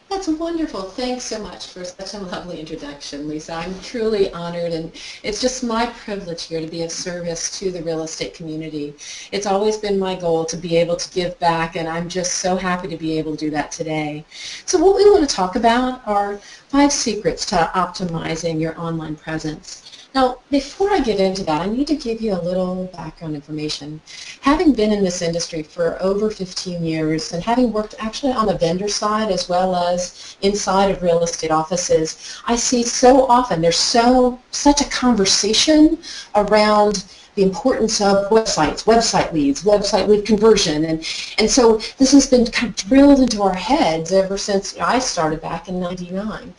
That's wonderful. Thanks so much for such a lovely introduction, Lisa. I'm truly honored, and it's just my privilege here to be of service to the real estate community. It's always been my goal to be able to give back, and I'm just so happy to be able to do that today. So what we want to talk about are 5 secrets to optimizing your online presence. Now, before I get into that, I need to give you a little background information. Having been in this industry for over 15 years and having worked actually on the vendor side as well as inside of real estate offices, I see so often there's such a conversation around the importance of websites, website leads, website lead conversion, and so this has been kind of drilled into our heads ever since I started back in '99.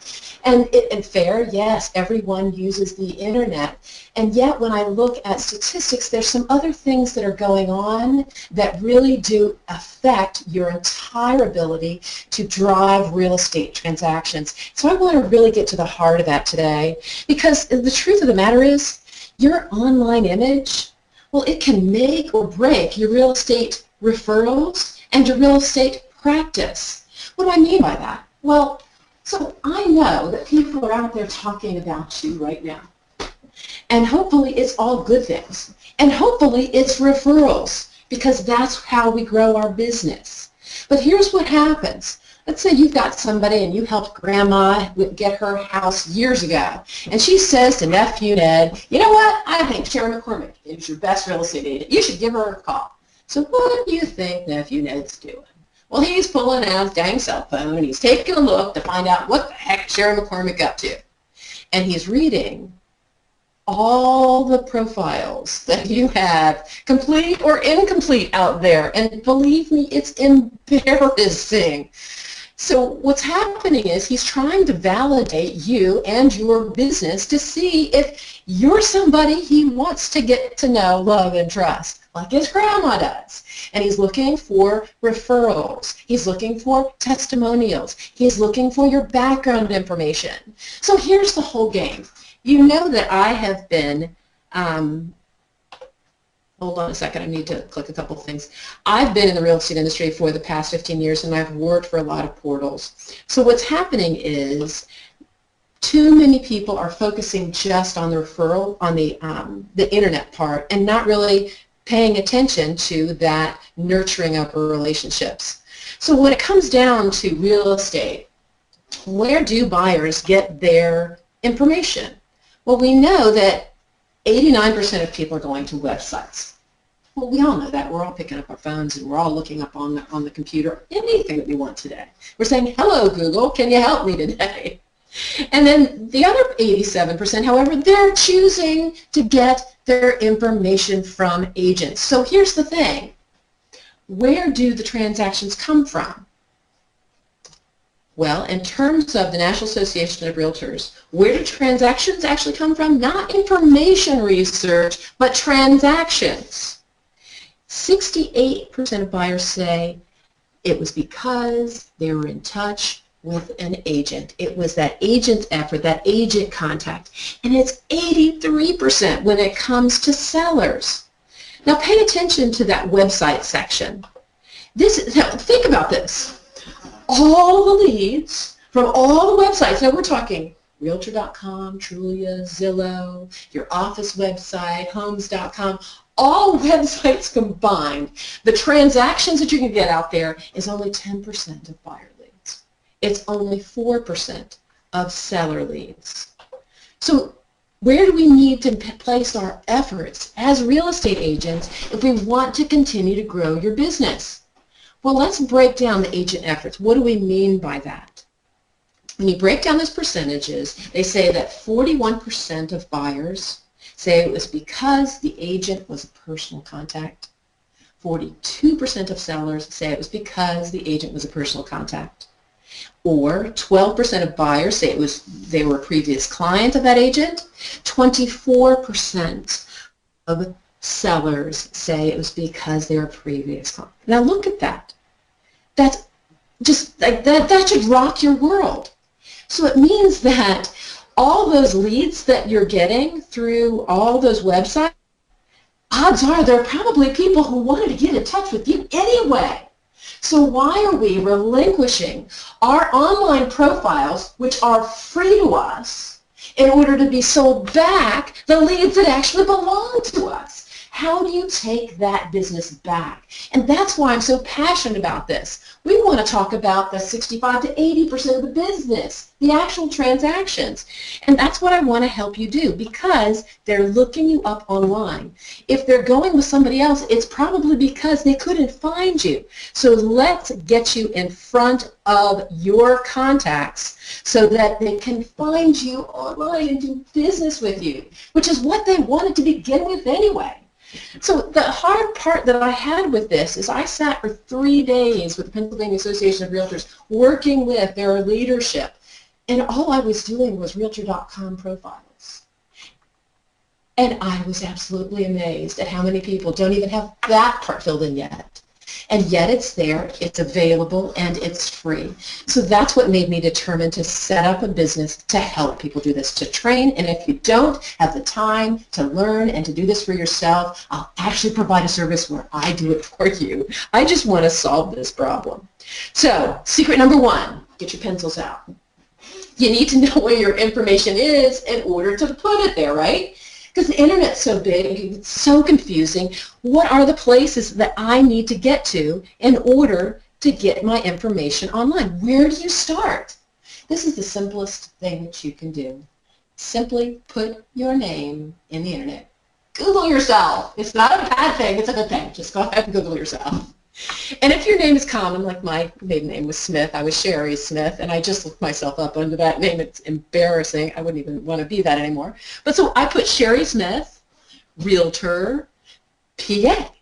And fair, yes, everyone uses the internet, and yet when I look at statistics, there's some other things that are going on that really do affect your entire ability to drive real estate transactions. So I want to really get to the heart of that today, because the truth of the matter is, your online image, well, it can make or break your real estate referrals and your real estate practice. What do I mean by that? Well, so I know that people are out there talking about you right now. And hopefully it's all good things. And hopefully it's referrals, because that's how we grow our business. But here's what happens. Let's say you've got somebody and you helped Grandma get her house years ago, and she says to Nephew Ned, you know what, I think Sharon McCormick is your best real estate agent. You should give her a call. So what do you think Nephew Ned's doing? Well, he's pulling out his dang cell phone, and he's taking a look to find out what the heck Sharon McCormick up to. And he's reading all the profiles that you have, complete or incomplete, out there. And believe me, it's embarrassing. So what's happening is he's trying to validate you and your business to see if you're somebody he wants to get to know, love, and trust, like his grandma does. And he's looking for referrals. He's looking for testimonials. He's looking for your background information. So here's the whole game. You know that I have been hold on a second, I need to click a couple things. I've been in the real estate industry for the past 15 years, and I've worked for a lot of portals. So what's happening is too many people are focusing just on the referral, on the internet part, and not really paying attention to that nurturing of relationships. So when it comes down to real estate, where do buyers get their information? Well, we know that 89% of people are going to websites. Well, we all know that. We're all picking up our phones and we're all looking up on the computer anything that we want today. We're saying, hello, Google, can you help me today? And then the other 87%, however, they're choosing to get their information from agents. So here's the thing. Where do the transactions come from? Well, in terms of the National Association of Realtors, where do transactions actually come from? Not information research, but transactions. 68% of buyers say it was because they were in touch with an agent. It was that agent effort, that agent contact. And it's 83% when it comes to sellers. Now pay attention to that website section. Think about this. All the leads from all the websites, now we're talking Realtor.com, Trulia, Zillow, your office website, Homes.com, all websites combined, the transactions that you can get out there is only 10% of buyer leads. It's only 4% of seller leads. So where do we need to place our efforts as real estate agents if we want to continue to grow your business? Well, let's break down the agent efforts. What do we mean by that? When you break down those percentages, they say that 41% of buyers say it was because the agent was a personal contact. 42% of sellers say it was because the agent was a personal contact. Or 12% of buyers say they were a previous client of that agent. 24% of sellers say it was because they were a previous client. Now look at that. That's just like that should rock your world. So it means that all those leads that you're getting through all those websites, odds are there are probably people who wanted to get in touch with you anyway. So why are we relinquishing our online profiles, which are free to us, in order to be sold back the leads that actually belong to us? How do you take that business back? And that's why I'm so passionate about this. We want to talk about the 65 to 80% of the business, the actual transactions. And that's what I want to help you do, because they're looking you up online. If they're going with somebody else, it's probably because they couldn't find you. So let's get you in front of your contacts so that they can find you online and do business with you, which is what they wanted to begin with anyway. So the hard part that I had with this is I sat for 3 days with the Pennsylvania Association of Realtors working with their leadership, and all I was doing was Realtor.com profiles. And I was absolutely amazed at how many people don't even have that part filled in yet. And yet it's there, it's available, and it's free. So that's what made me determined to set up a business to help people do this, to train. And if you don't have the time to learn and to do this for yourself, I'll actually provide a service where I do it for you. I just want to solve this problem. So secret number 1, get your pencils out. You need to know where your information is in order to put it there, right? Because the internet's so big, it's so confusing. What are the places that I need to get to in order to get my information online? Where do you start? This is the simplest thing that you can do. Simply put your name in the internet. Google yourself. It's not a bad thing, it's a good thing. Just go ahead and Google yourself. And if your name is common, like my maiden name was Smith, I was Sherry Smith, and I just looked myself up under that name. It's embarrassing. I wouldn't even want to be that anymore. But so I put Sherry Smith, Realtor, PA,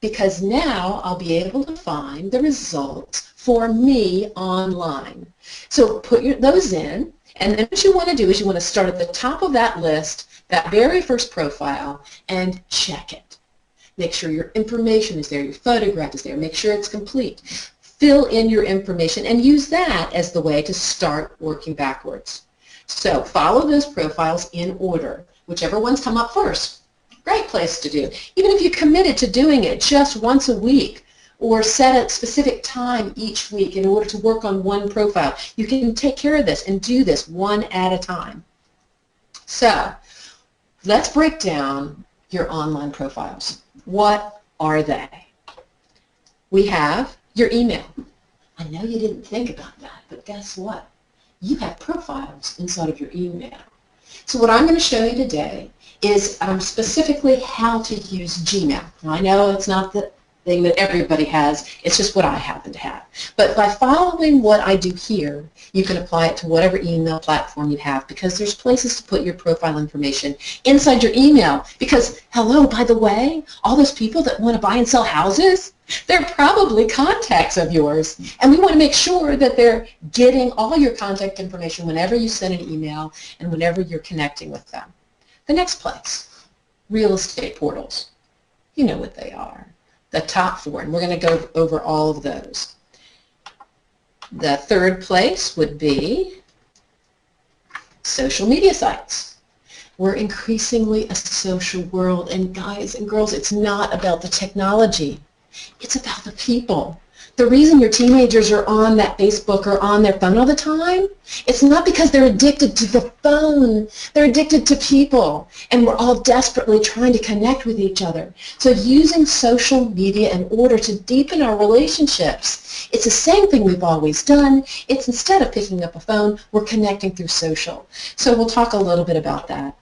because now I'll be able to find the results for me online. So put those in, and then what you want to do is you want to start at the top of that list, that very first profile, and check it. Make sure your information is there, your photograph is there, make sure it's complete. Fill in your information and use that as the way to start working backwards. So follow those profiles in order, whichever ones come up first. Great place to do. Even if you committed to doing it just once a week or set a specific time each week in order to work on one profile, you can take care of this and do this one at a time. So let's break down your online profiles. What are they? We have your email. I know you didn't think about that, but guess what? You have profiles inside of your email. So what I'm going to show you today is specifically how to use Gmail. Now, I know it's not the thing that everybody has, it's just what I happen to have. But by following what I do here, you can apply it to whatever email platform you have, because there's places to put your profile information inside your email. Because, hello, by the way, all those people that want to buy and sell houses, they're probably contacts of yours. And we want to make sure that they're getting all your contact information whenever you send an email and whenever you're connecting with them. The next place, real estate portals. You know what they are. The top 4, and we're going to go over all of those. The third place would be social media sites. We're increasingly a social world, and guys and girls, it's not about the technology. It's about the people. The reason your teenagers are on that Facebook or on their phone all the time, it's not because they're addicted to the phone. They're addicted to people, and we're all desperately trying to connect with each other. So using social media in order to deepen our relationships, it's the same thing we've always done. It's instead of picking up a phone, we're connecting through social. So we'll talk a little bit about that.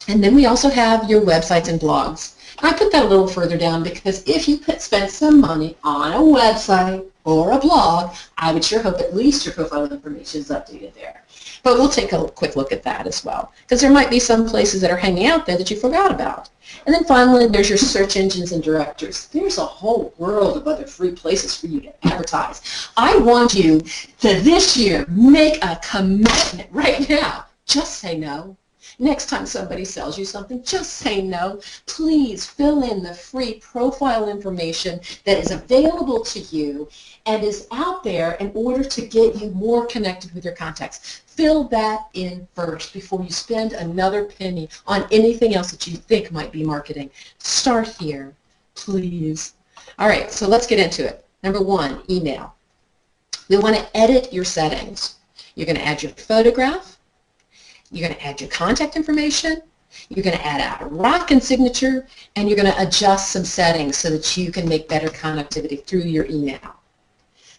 And then we also have your websites and blogs. I put that a little further down because if you spend some money on a website or a blog, I would sure hope at least your profile information is updated there. But we'll take a quick look at that as well, because there might be some places that are hanging out there that you forgot about. And then finally, there's your search engines and directories. There's a whole world of other free places for you to advertise. I want you to this year make a commitment right now. Just say no. Next time somebody sells you something, just say no. Please fill in the free profile information that is available to you and is out there in order to get you more connected with your contacts. Fill that in first before you spend another penny on anything else that you think might be marketing. Start here, please. All right, so let's get into it. Number one, email. We want to edit your settings. You're going to add your photograph. You're going to add your contact information. You're going to add a rockin' signature, and you're going to adjust some settings so that you can make better connectivity through your email.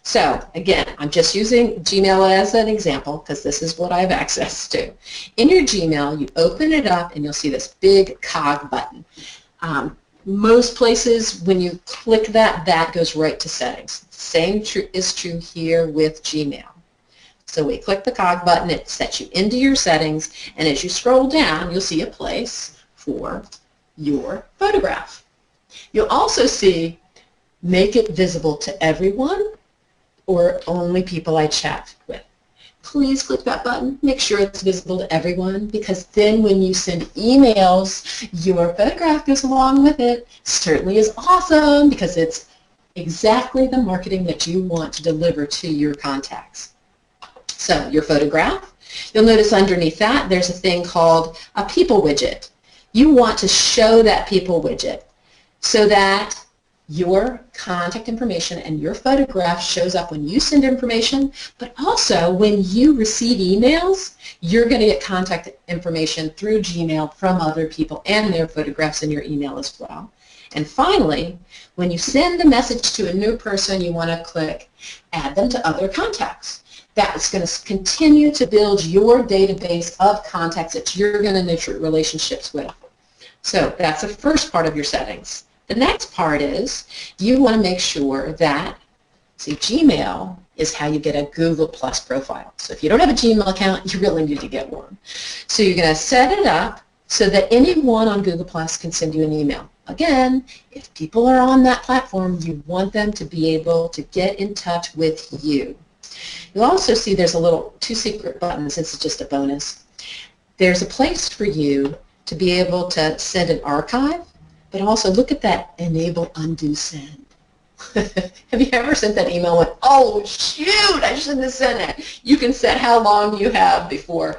So again, I'm just using Gmail as an example because this is what I have access to. In your Gmail, you open it up and you'll see this big cog button. Most places, when you click that, that goes right to settings. Same is true here with Gmail. So we click the cog button, it sets you into your settings, and as you scroll down, you'll see a place for your photograph. You'll also see make it visible to everyone or only people I chat with. Please click that button. Make sure it's visible to everyone, because then when you send emails, your photograph goes along with it. Certainly is awesome because it's exactly the marketing that you want to deliver to your contacts. So your photograph, you'll notice underneath that there's a thing called a people widget. You want to show that people widget so that your contact information and your photograph shows up when you send information, but also when you receive emails, you're going to get contact information through Gmail from other people and their photographs in your email as well. And finally, when you send a message to a new person, you want to click Add them to other contacts. That's going to continue to build your database of contacts that you're going to nurture relationships with. So that's the first part of your settings. The next part is you want to make sure that, see, Gmail is how you get a Google Plus profile. So if you don't have a Gmail account, you really need to get one. So you're going to set it up so that anyone on Google Plus can send you an email. Again, if people are on that platform, you want them to be able to get in touch with you. You'll also see there's a little 2 secret buttons. This is just a bonus. There's a place for you to be able to send an archive, but also look at that enable undo send. Have you ever sent that email and went, oh shoot, I shouldn't have sent it? You can set how long you have before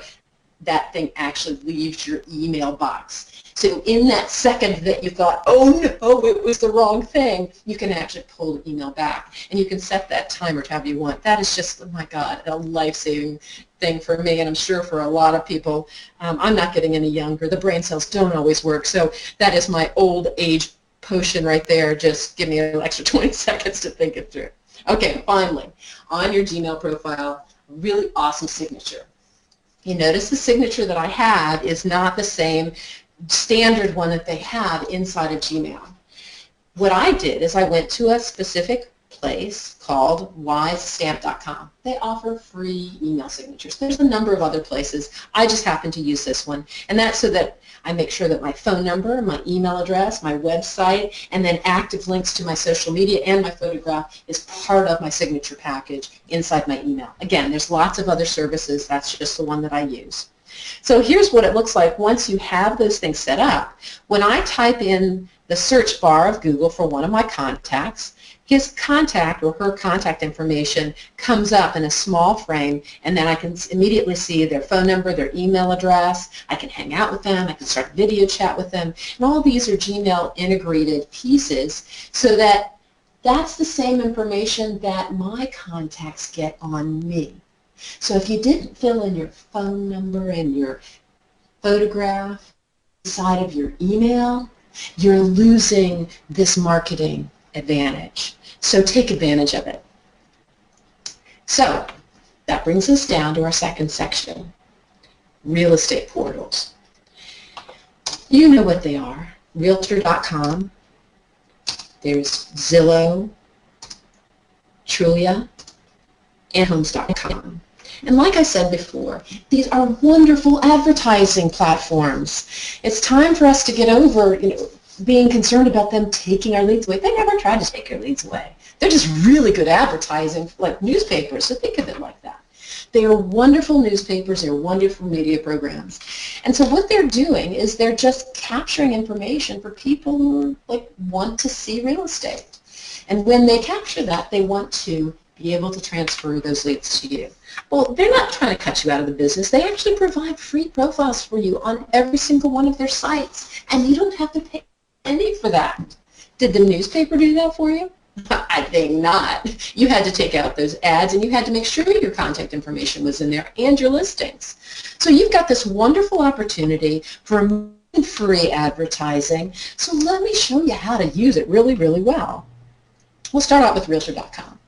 that thing actually leaves your email box. So in that second that you thought, oh no, it was the wrong thing, you can actually pull the email back. And you can set that timer to however you want. That is just, oh my God, a life-saving thing for me, and I'm sure for a lot of people. I'm not getting any younger. The brain cells don't always work, so that is my old age potion right there. Just give me an extra 20 seconds to think it through. Okay, finally, on your Gmail profile, really awesome signature. You notice the signature that I have is not the same standard one that they have inside of Gmail. What I did is I went to a specific place called wisestamp.com. They offer free email signatures. There's a number of other places. I just happen to use this one, and that's so that I make sure that my phone number, my email address, my website, and then active links to my social media and my photograph is part of my signature package inside my email. Again, there's lots of other services. That's just the one that I use. So here's what it looks like once you have those things set up. When I type in the search bar of Google for one of my contacts, his contact or her contact information comes up in a small frame, and then I can immediately see their phone number, their email address. I can hang out with them. I can start a video chat with them. And all these are Gmail integrated pieces so that that's the same information that my contacts get on me. So if you didn't fill in your phone number and your photograph inside of your email, you're losing this marketing advantage. So take advantage of it. So that brings us down to our second section, real estate portals. You know what they are. Realtor.com, there's Zillow, Trulia, and Homes.com. And like I said before, these are wonderful advertising platforms. It's time for us to get over, being concerned about them taking our leads away. They never try to take your leads away. They're just really good advertising, like newspapers, so think of it like that. They are wonderful newspapers, they're wonderful media programs. And so what they're doing is they're just capturing information for people who want to see real estate. And when they capture that, they want to be able to transfer those leads to you. Well, they're not trying to cut you out of the business. They actually provide free profiles for you on every single one of their sites, and you don't have to pay any for that. Did the newspaper do that for you? I think not. You had to take out those ads and you had to make sure your contact information was in there and your listings. So you've got this wonderful opportunity for free advertising. So let me show you how to use it really, really well. We'll start out with Realtor.com.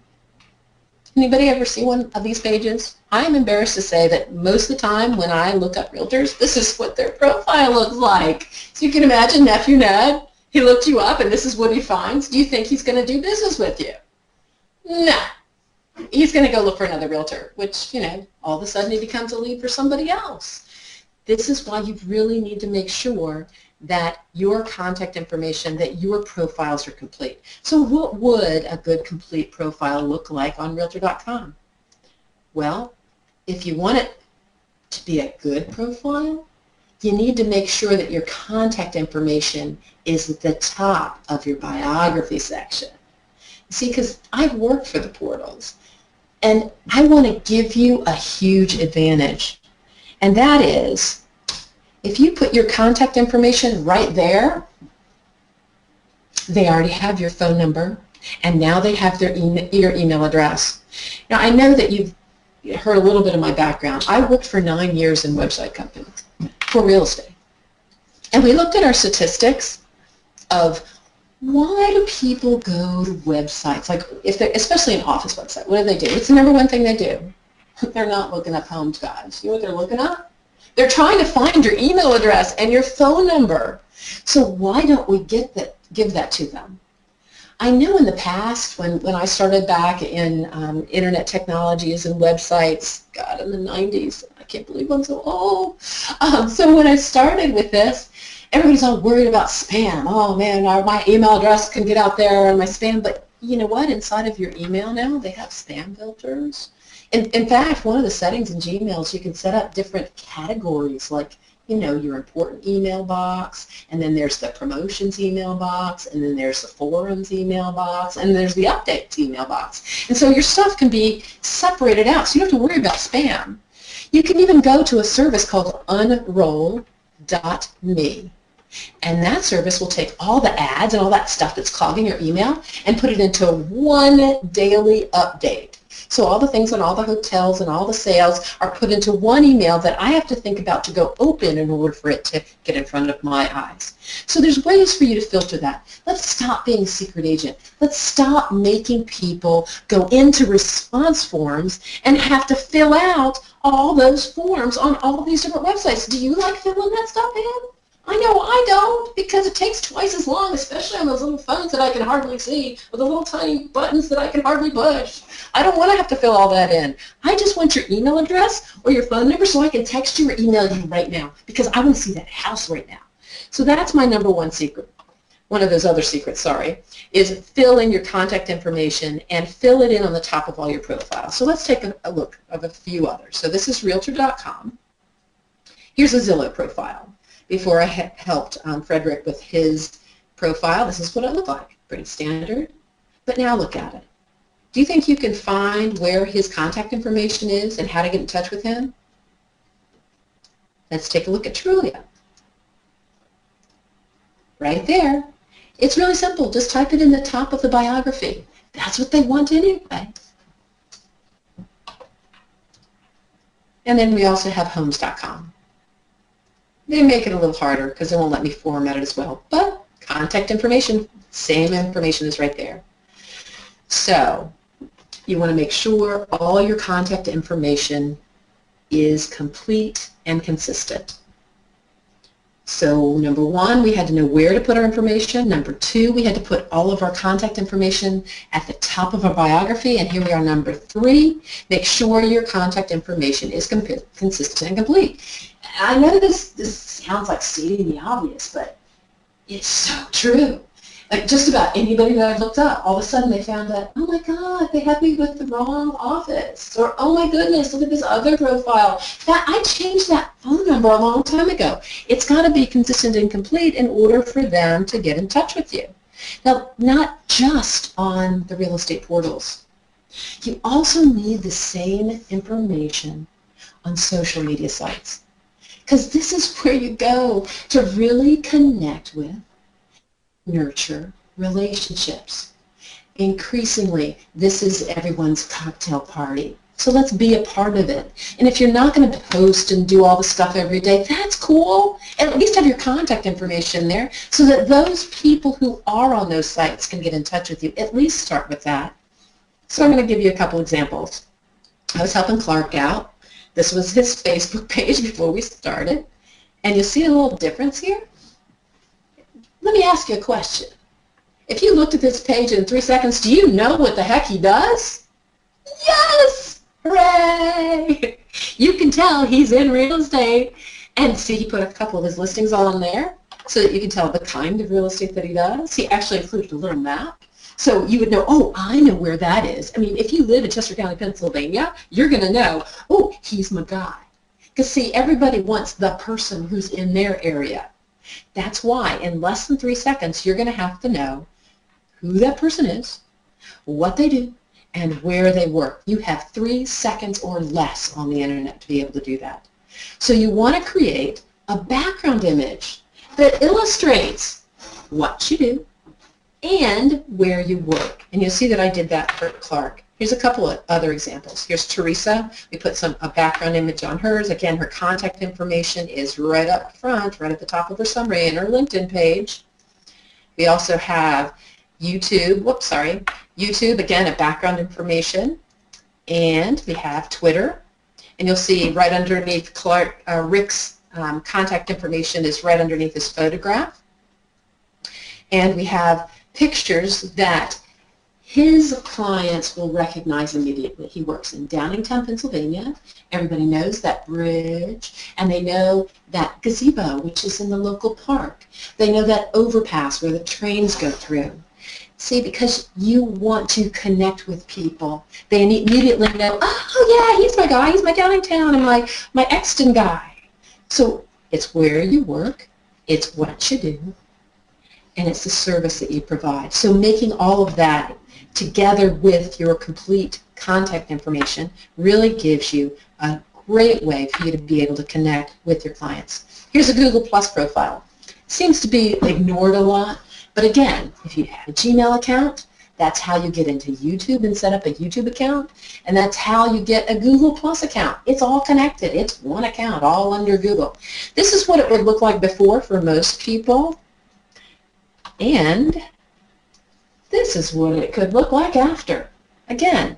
Anybody ever see one of these pages? I'm embarrassed to say that most of the time when I look up realtors, this is what their profile looks like. So you can imagine Nephew Ned, he looked you up and this is what he finds. Do you think he's going to do business with you? No. He's going to go look for another realtor, which, you know, all of a sudden he becomes a lead for somebody else. This is why you really need to make sure that your contact information, that your profiles are complete. So what would a good complete profile look like on Realtor.com? Well, if you want it to be a good profile, you need to make sure that your contact information is at the top of your biography section. See, because I've worked for the portals, and I want to give you a huge advantage, and that is if you put your contact information right there, they already have your phone number, and now they have your email address. Now, I know that you've heard a little bit of my background. I worked for 9 years in website companies for real estate. And we looked at our statistics of why do people go to websites, like if they're, especially an office website, what do? What's the number one thing they do? They're not looking up homes, guys. You know what they're looking up? They're trying to find your email address and your phone number. So why don't we give that to them? I know in the past when I started back in internet technologies and websites, God, in the 90s, I can't believe I'm so old. So when I started with this, everybody's all worried about spam. Oh man, my email address can get out there and my spam, but you know what? Inside of your email now, they have spam filters. In fact, one of the settings in Gmail is you can set up different categories, like, you know, your important email box, and then there's the promotions email box, and then there's the forums email box, and there's the updates email box. And so your stuff can be separated out, so you don't have to worry about spam. You can even go to a service called Unroll.me, and that service will take all the ads and all that stuff that's clogging your email and put it into one daily update. So all the things on all the hotels and all the sales are put into one email that I have to think about to go open in order for it to get in front of my eyes. So there's ways for you to filter that. Let's stop being a secret agent. Let's stop making people go into response forms and have to fill out all those forms on all these different websites. Do you like filling that stuff in? I know I don't, because it takes twice as long, especially on those little phones that I can hardly see, with the little tiny buttons that I can hardly push. I don't want to have to fill all that in. I just want your email address or your phone number so I can text you or email you right now, because I want to see that house right now. So that's my number one secret. One of those other secrets, sorry, is fill in your contact information and fill it in on the top of all your profiles. So let's take a look of a few others. So this is Realtor.com. Here's a Zillow profile. Before I helped Frederick with his profile, this is what it looked like. Pretty standard. But now look at it. Do you think you can find where his contact information is and how to get in touch with him? Let's take a look at Trulia. Right there. It's really simple. Just type it in the top of the biography. That's what they want anyway. And then we also have Homes.com. They make it a little harder because they won't let me format it as well. But contact information, same information is right there. So you want to make sure all your contact information is complete and consistent. So number one, we had to know where to put our information. Number two, we had to put all of our contact information at the top of our biography. And here we are, number three, make sure your contact information is consistent and complete. I know this sounds like stating the obvious, but it's so true. Like just about anybody that I looked up, all of a sudden they found that, oh my God, they had me with the wrong office. Or, oh my goodness, look at this other profile. I changed that phone number a long time ago. It's got to be consistent and complete in order for them to get in touch with you. Now, not just on the real estate portals. You also need the same information on social media sites. Because this is where you go to really connect with, nurture relationships. increasingly, this is everyone's cocktail party. So let's be a part of it. And if you're not going to post and do all the stuff every day, that's cool. At least have your contact information there so that those people who are on those sites can get in touch with you. At least start with that. So I'm going to give you a couple examples. I was helping Clark out. This was his Facebook page before we started. And you see a little difference here? Let me ask you a question. If you looked at this page in 3 seconds, do you know what the heck he does? Yes! Hooray! You can tell he's in real estate. And see, he put a couple of his listings on there so that you can tell the kind of real estate that he does. He actually included a little map. So you would know, oh, I know where that is. I mean, if you live in Chester County, Pennsylvania, you're going to know, oh, he's my guy. Because, see, everybody wants the person who's in their area. That's why in less than 3 seconds, you're going to have to know who that person is, what they do, and where they work. You have 3 seconds or less on the internet to be able to do that. So you want to create a background image that illustrates what you do and where you work. And you'll see that I did that for Clark. Here's a couple of other examples. Here's Teresa. We put a background image on hers. Again, her contact information is right up front, right at the top of her summary and her LinkedIn page. We also have YouTube, YouTube, again, a background information. And we have Twitter. And you'll see right underneath Rick's contact information is right underneath his photograph. And we have pictures that his clients will recognize immediately. He works in Downingtown, Pennsylvania. Everybody knows that bridge, and they know that gazebo, which is in the local park. They know that overpass where the trains go through. See, because you want to connect with people, they immediately know, oh yeah, he's my guy, he's my Downingtown, and my Exton guy. So it's where you work, it's what you do, and it's the service that you provide. So making all of that together with your complete contact information really gives you a great way for you to be able to connect with your clients. Here's a Google Plus profile. Seems to be ignored a lot, but again, if you have a Gmail account, that's how you get into YouTube and set up a YouTube account, and that's how you get a Google Plus account. It's all connected. It's one account, all under Google. This is what it would look like before for most people, and this is what it could look like after. Again,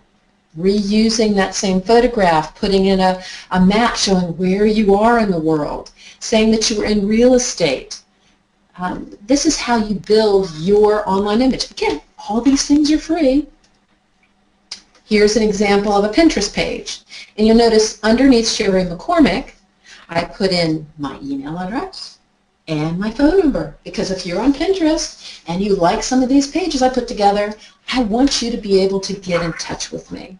reusing that same photograph, putting in a map showing where you are in the world, saying that you are in real estate. This is how you build your online image. Again, all these things are free. Here's an example of a Pinterest page. And you'll notice underneath Sherry McCormick, I put in my email address and my phone number. Because if you're on Pinterest and you like some of these pages I put together, I want you to be able to get in touch with me.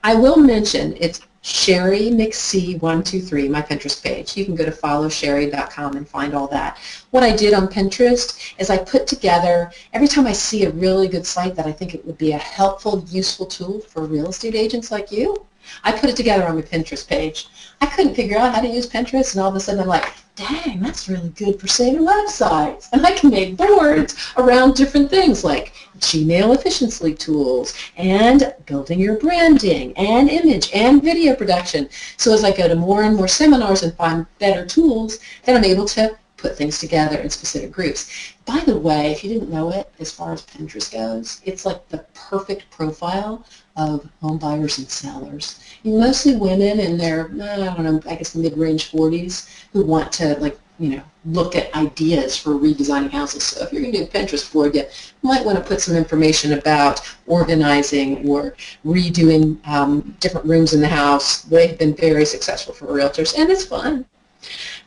I will mention it's Sherry McC123, my Pinterest page. You can go to followsherry.com and find all that. What I did on Pinterest is I put together, every time I see a really good site that I think it would be a helpful, useful tool for real estate agents like you, I put it together on my Pinterest page. I couldn't figure out how to use Pinterest, and all of a sudden I'm like, dang, that's really good for saving websites. And I can make boards around different things like Gmail efficiency tools and building your branding and image and video production. So as I go to more and more seminars and find better tools, then I'm able to put things together in specific groups. By the way, if you didn't know it, as far as Pinterest goes, it's like the perfect profile of home buyers and sellers. Mostly women in their, I don't know, I guess mid-range 40s who want to, look at ideas for redesigning houses. So if you're going to do a Pinterest board, you might want to put some information about organizing or redoing different rooms in the house. They've been very successful for realtors, and it's fun.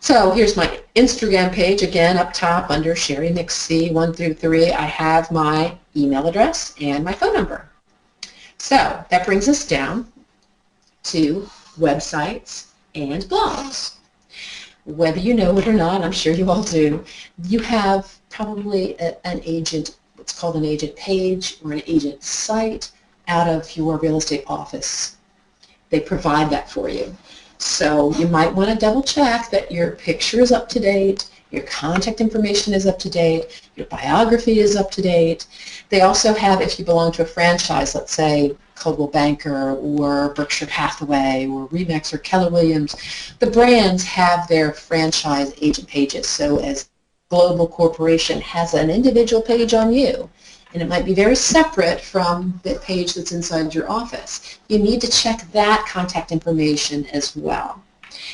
So here's my Instagram page. Again, up top under Sherry McC 1 through 3, I have my email address and my phone number. So that brings us down to websites and blogs. Whether you know it or not, I'm sure you all do, you have probably an agent, what's called an agent page or an agent site out of your real estate office. They provide that for you. So you might want to double check that your picture is up to date, your contact information is up to date, your biography is up to date. They also have, if you belong to a franchise, let's say Coldwell Banker or Berkshire Hathaway or Remax or Keller Williams, the brands have their franchise agent pages. So as Global Corporation has an individual page on you, and it might be very separate from the page that's inside your office. You need to check that contact information as well.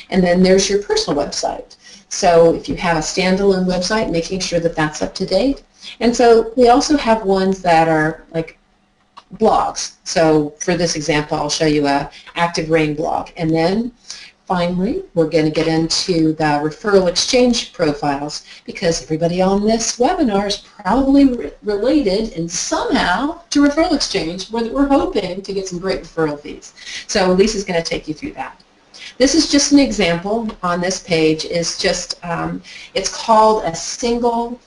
And then there's your personal website. So if you have a standalone website, making sure that that's up to date. And so we also have ones that are like blogs. So for this example, I'll show you a Active Rain blog. And then finally, we're going to get into the referral exchange profiles, because everybody on this webinar is probably related in somehow to referral exchange, where we're hoping to get some great referral fees. So Lisa's going to take you through that. This is just an example on this page. Is just it's called a single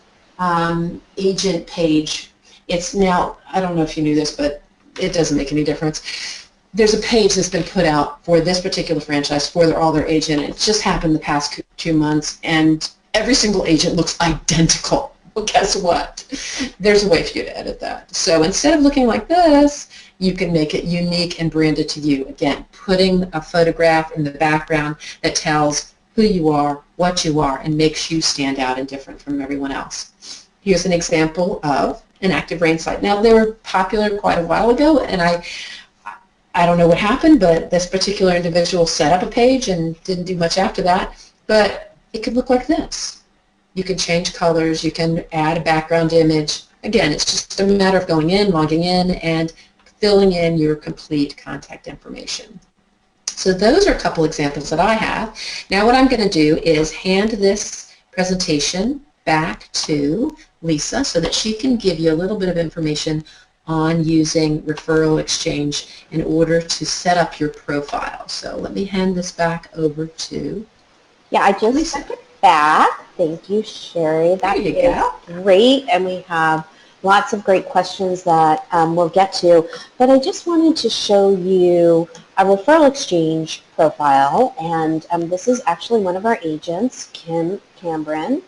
agent page. It's now, I don't know if you knew this, but it doesn't make any difference. There's a page that's been put out for this particular franchise for all their agent. It just happened the past 2 months, and every single agent looks identical. Well, guess what? There's a way for you to edit that. So instead of looking like this, you can make it unique and branded to you. Again, putting a photograph in the background that tells who you are, what you are, and makes you stand out and different from everyone else. Here's an example of an Active Rain site. Now, they were popular quite a while ago, and I don't know what happened, but this particular individual set up a page and didn't do much after that, but it could look like this. You can change colors, you can add a background image. Again, it's just a matter of going in, logging in, and filling in your complete contact information. So those are a couple examples that I have. Now what I'm going to do is hand this presentation back to Lisa so that she can give you a little bit of information on using Referral Exchange in order to set up your profile. So let me hand this back over to I just sent it back. Thank you, Sherry. That is great, and we have lots of great questions that we'll get to. But I just wanted to show you a Referral Exchange profile, and this is actually one of our agents, Kim Cambrin.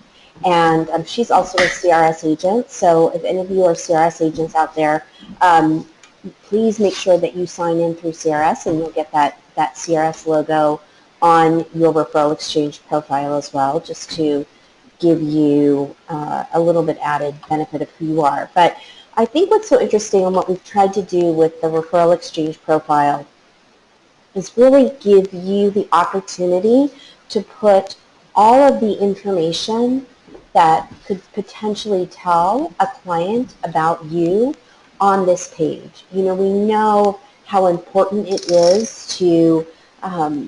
And she's also a CRS agent, so if any of you are CRS agents out there, please make sure that you sign in through CRS, and you'll get that CRS logo on your Referral Exchange profile as well, just to give you a little bit added benefit of who you are. But I think what's so interesting and what we've tried to do with the Referral Exchange profile is really give you the opportunity to put all of the information that could potentially tell a client about you on this page. You know, we know how important it is to have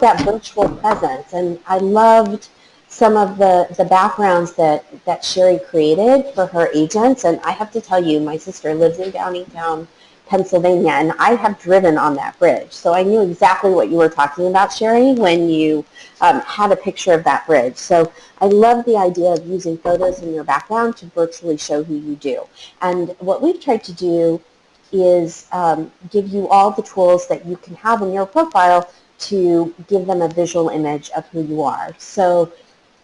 that virtual presence, and I loved some of the backgrounds that Sherry created for her agents. And I have to tell you, my sister lives in Downingtown, Pennsylvania, and I have driven on that bridge. So I knew exactly what you were talking about, Sherry, when you had a picture of that bridge. So I love the idea of using photos in your background to virtually show who you do. And what we've tried to do is give you all the tools that you can have in your profile to give them a visual image of who you are. So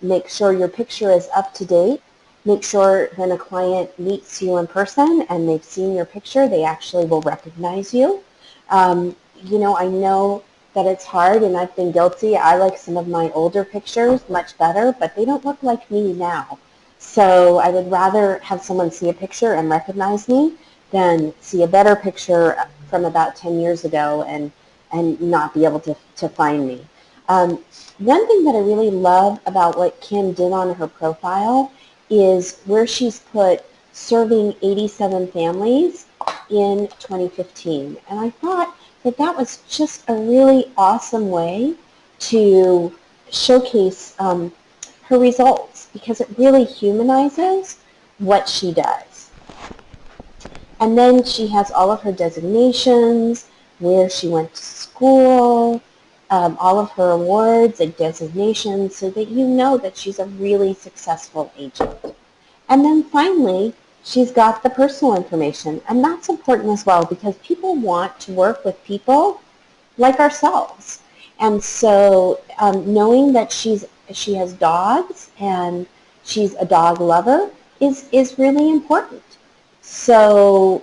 make sure your picture is up to date. Make sure when a client meets you in person and they've seen your picture, they actually will recognize you. You know, I know that it's hard, and I've been guilty. I like some of my older pictures much better, but they don't look like me now. So I would rather have someone see a picture and recognize me than see a better picture from about 10 years ago and not be able to find me. One thing that I really love about what Kim did on her profile is where she's put serving 87 families in 2015. And I thought that was just a really awesome way to showcase her results, because it really humanizes what she does. And then she has all of her designations, where she went to school, all of her awards and designations, so that you know that she's a really successful agent. And then finally, she's got the personal information, and that's important as well, because people want to work with people like ourselves. And so knowing that she's she has dogs and she's a dog lover is really important. So,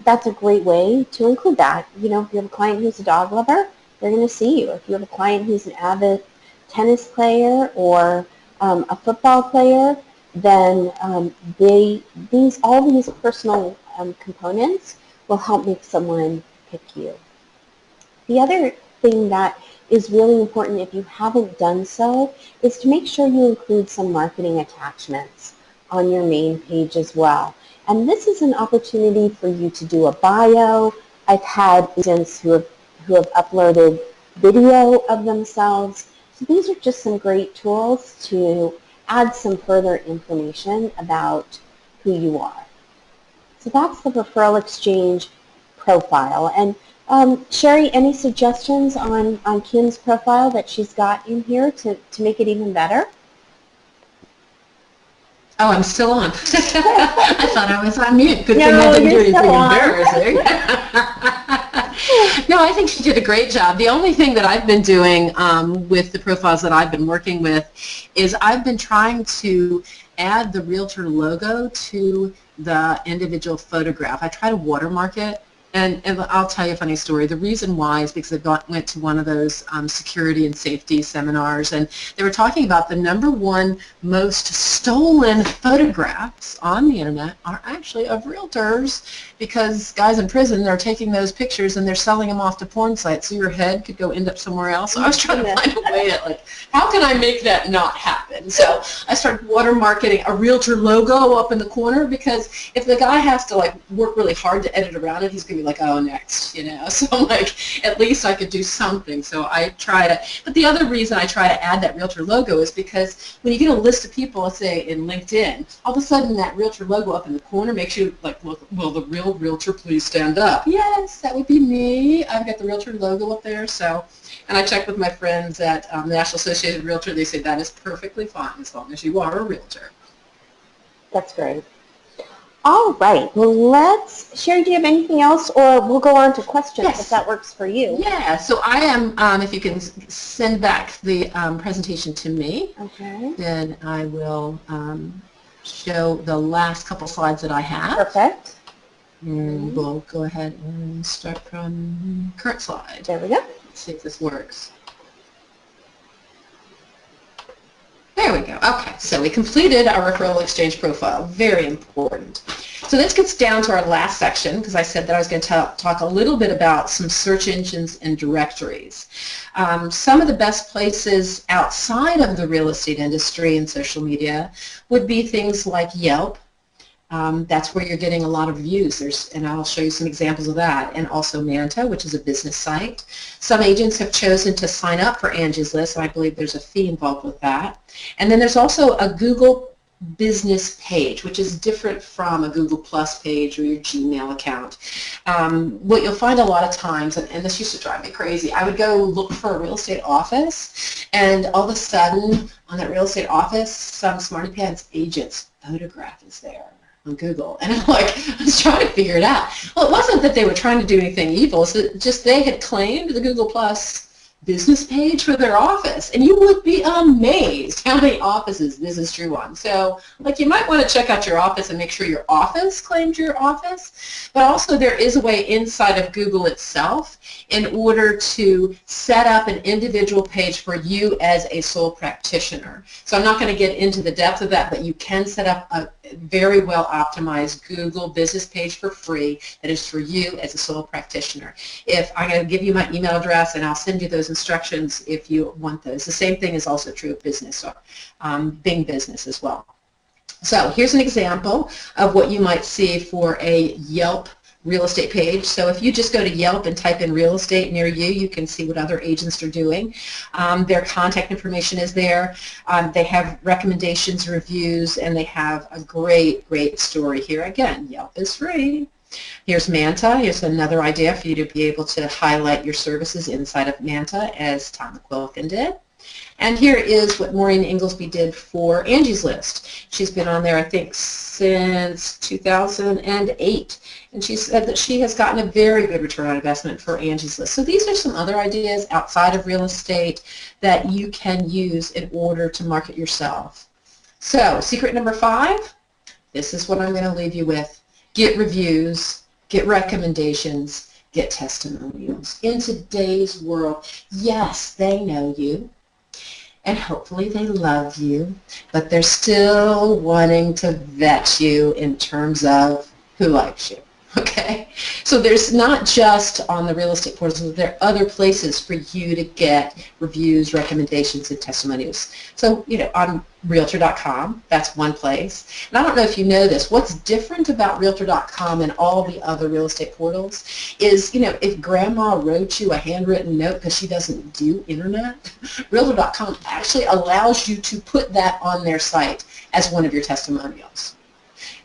that's a great way to include that. If you have a client who's a dog lover, they're going to see you. If you have a client who's an avid tennis player or a football player, then all these personal components will help make someone pick you. The other thing that is really important if you haven't done so is to make sure you include some marketing attachments on your main page as well. And this is an opportunity for you to do a bio. I've had agents who have uploaded video of themselves. So these are just some great tools to add some further information about who you are. So that's the referral exchange profile. And Sherry, any suggestions on Kim's profile that she's got in here to make it even better? Oh, I'm still on. I thought I was on mute. Good thing I didn't do anything embarrassing. No, I think she did a great job. The only thing that I've been doing with the profiles that I've been working with is I've been trying to add the realtor logo to the individual photograph. I try to watermark it. And I'll tell you a funny story. The reason why is because I went to one of those security and safety seminars, and they were talking about the #1 most stolen photographs on the internet are actually of realtors, because guys in prison are taking those pictures and they're selling them off to porn sites, so your head could go end up somewhere else. So I was trying to find a way to, how can I make that not happen? So I started watermarking a realtor logo up in the corner, because if the guy has to work really hard to edit around it, he's going to be like, oh, next, So at least I could do something. So I try to, but the other reason I try to add that realtor logo is because when you get a list of people, let's say in LinkedIn, all of a sudden that realtor logo up in the corner makes you will the real realtor please stand up? Yes, that would be me. I've got the realtor logo up there. So, and I checked with my friends at the National Association of Realtors. They say that is perfectly fine as long as you are a realtor. That's great. All right. Well, Sherry, do you have anything else, or we'll go on to questions if that works for you? Yeah. So I am, if you can send back the presentation to me, okay, then I will show the last couple slides that I have. Perfect. And we'll go ahead and start from current slide. There we go. Let's see if this works. There we go. Okay, so we completed our referral exchange profile. Very important. So this gets down to our last section, because I said that I was going to talk a little bit about some search engines and directories. Some of the best places outside of the real estate industry and social media would be things like Yelp. That's where you're getting a lot of views. And I'll show you some examples of that. And also Manta, which is a business site. Some agents have chosen to sign up for Angie's List, and I believe there's a fee involved with that. And then there's also a Google business page, which is different from a Google Plus page or your Gmail account. What you'll find a lot of times, and this used to drive me crazy, I would go look for a real estate office, and all of a sudden on that real estate office, some smarty pants agent's photograph is there on Google, and I was trying to figure it out. Well, it wasn't that they were trying to do anything evil, it's just they had claimed the Google Plus business page for their office, and you would be amazed how many offices this is true on. So you might want to check out your office and make sure your office claimed your office, but also there is a way inside of Google itself in order to set up an individual page for you as a sole practitioner. So I'm not going to get into the depth of that, but you can set up a very well optimized Google business page for free that is for you as a sole practitioner. If I'm going to give you my email address, and I'll send you those instructions if you want those. The same thing is also true of business, or Bing Business as well. So here's an example of what you might see for a Yelp real estate page. So if you just go to Yelp and type in real estate near you, you can see what other agents are doing. Their contact information is there. They have recommendations, reviews, and they have a great, great story here. Again, Yelp is free. Here's Manta. Here's another idea for you to be able to highlight your services inside of Manta, as Tom McQuilkin did. And here is what Maureen Inglesby did for Angie's List. She's been on there, I think, since 2008. And she said that she has gotten a very good return on investment for Angie's List. So these are some other ideas outside of real estate that you can use in order to market yourself. So secret number 5, this is what I'm going to leave you with. Get reviews, get recommendations, get testimonials. In today's world, yes, they know you, and hopefully they love you, but they're still wanting to vet you in terms of who likes you, okay? So there's not just on the real estate portals, there are other places for you to get reviews, recommendations, and testimonials. So, you know, on Realtor.com, that's one place. And I don't know if you know this, what's different about Realtor.com and all the other real estate portals is, you know, if grandma wrote you a handwritten note because she doesn't do internet, Realtor.com actually allows you to put that on their site as one of your testimonials.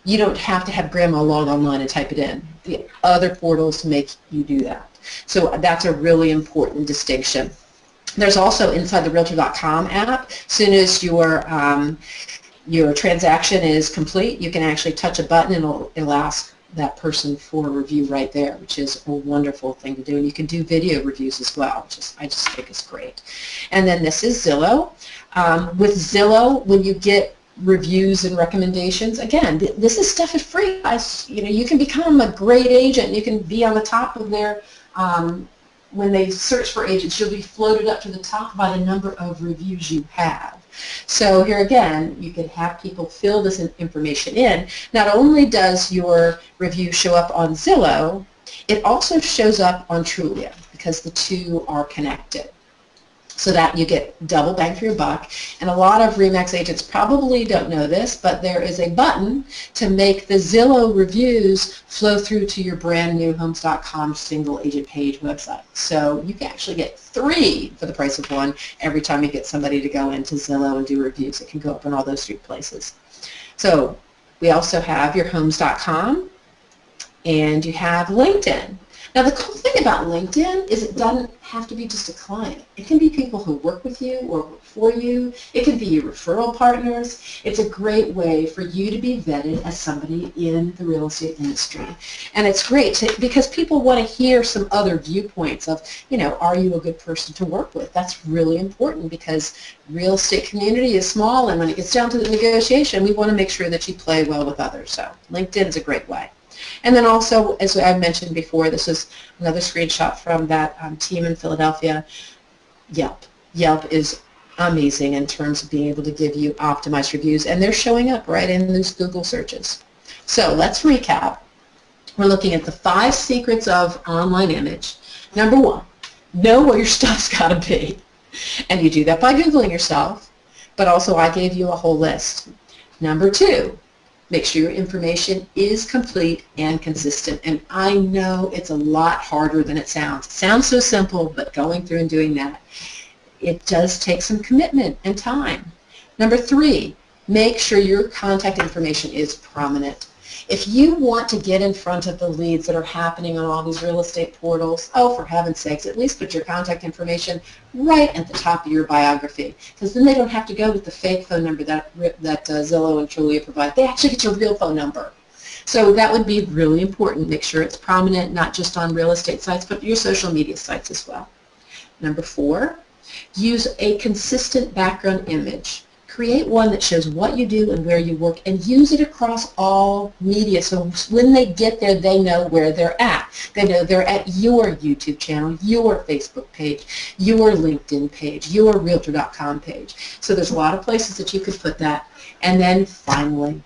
You don't have to have grandma log online and type it in. The other portals make you do that. So that's a really important distinction. There's also inside the Realtor.com app, as soon as your transaction is complete, you can actually touch a button and it'll ask that person for a review right there, which is a wonderful thing to do. And you can do video reviews as well, which is, I just think is great. And then this is Zillow. With Zillow, when you get reviews and recommendations, again, this is stuff is free. You know, you can become a great agent. You can be on the top of their when they search for agents, you'll be floated up to the top by the number of reviews you have. So here again, you can have people fill this information in. Not only does your review show up on Zillow, it also shows up on Trulia because the two are connected. So that you get double bang for your buck. And a lot of RE/MAX agents probably don't know this, but there is a button to make the Zillow reviews flow through to your brand new Homes.com single agent page website. So you can actually get 3 for the price of 1 every time you get somebody to go into Zillow and do reviews. It can go up in all those 3 places. So we also have your Homes.com and you have LinkedIn. Now the cool thing about LinkedIn is it doesn't have to be just a client. It can be people who work with you or work for you. It can be your referral partners. It's a great way for you to be vetted as somebody in the real estate industry. And it's great because people want to hear some other viewpoints of, you know, are you a good person to work with? That's really important because real estate community is small, and when it gets down to the negotiation, we want to make sure that you play well with others. So LinkedIn is a great way. And then also, as I mentioned before, this is another screenshot from that team in Philadelphia, Yelp. Yelp is amazing in terms of being able to give you optimized reviews, and they're showing up right in those Google searches. So let's recap. We're looking at the 5 secrets of online image. Number 1, know where your stuff's got to be. And you do that by Googling yourself, but also I gave you a whole list. Number 2, make sure your information is complete and consistent. And I know it's a lot harder than it sounds. It sounds so simple, but going through and doing that, it does take some commitment and time. Number 3, make sure your contact information is prominent. If you want to get in front of the leads that are happening on all these real estate portals, oh, for heaven's sakes, at least put your contact information right at the top of your biography, because then they don't have to go with the fake phone number that Zillow and Trulia provide. They actually get your real phone number. So that would be really important. Make sure it's prominent, not just on real estate sites, but your social media sites as well. Number 4, use a consistent background image. Create one that shows what you do and where you work, and use it across all media so when they get there, they know where they're at. They know they're at your YouTube channel, your Facebook page, your LinkedIn page, your Realtor.com page. So there's a lot of places that you could put that. And then finally,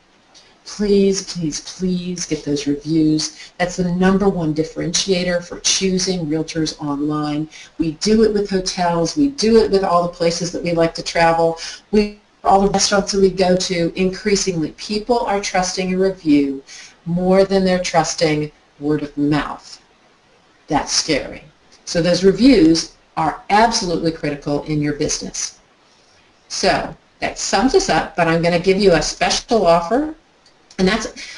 please, please, please get those reviews. That's the number 1 differentiator for choosing realtors online. We do it with hotels. We do it with all the places that we like to travel. All the restaurants that we go to, increasingly, people are trusting a review more than they're trusting word of mouth. That's scary. So those reviews are absolutely critical in your business. So that sums us up, but I'm going to give you a special offer. And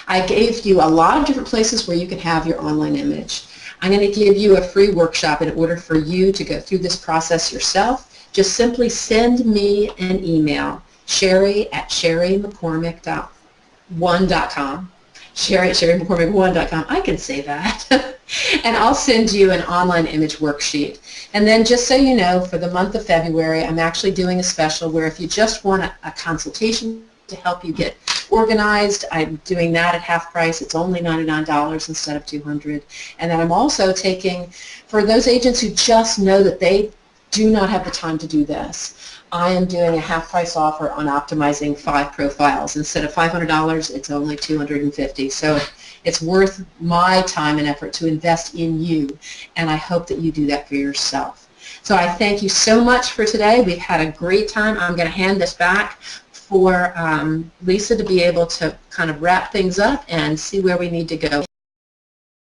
I gave you a lot of different places where you can have your online image. I'm going to give you a free workshop in order for you to go through this process yourself. just simply send me an email, sherry@sherrymccormick.com. sherry@sherrymccormick1.com. I can say that. And I'll send you an online image worksheet. And then just so you know, for the month of February, I'm actually doing a special where if you just want a consultation to help you get organized, I'm doing that at half price. It's only $99 instead of $200. And then I'm also taking, for those agents who just know that they do not have the time to do this, I am doing a half price offer on optimizing 5 profiles. Instead of $500, it's only $250. So it's worth my time and effort to invest in you, and I hope that you do that for yourself. So I thank you so much for today. We've had a great time. I'm going to hand this back for Lisa to be able to kind of wrap things up and see where we need to go.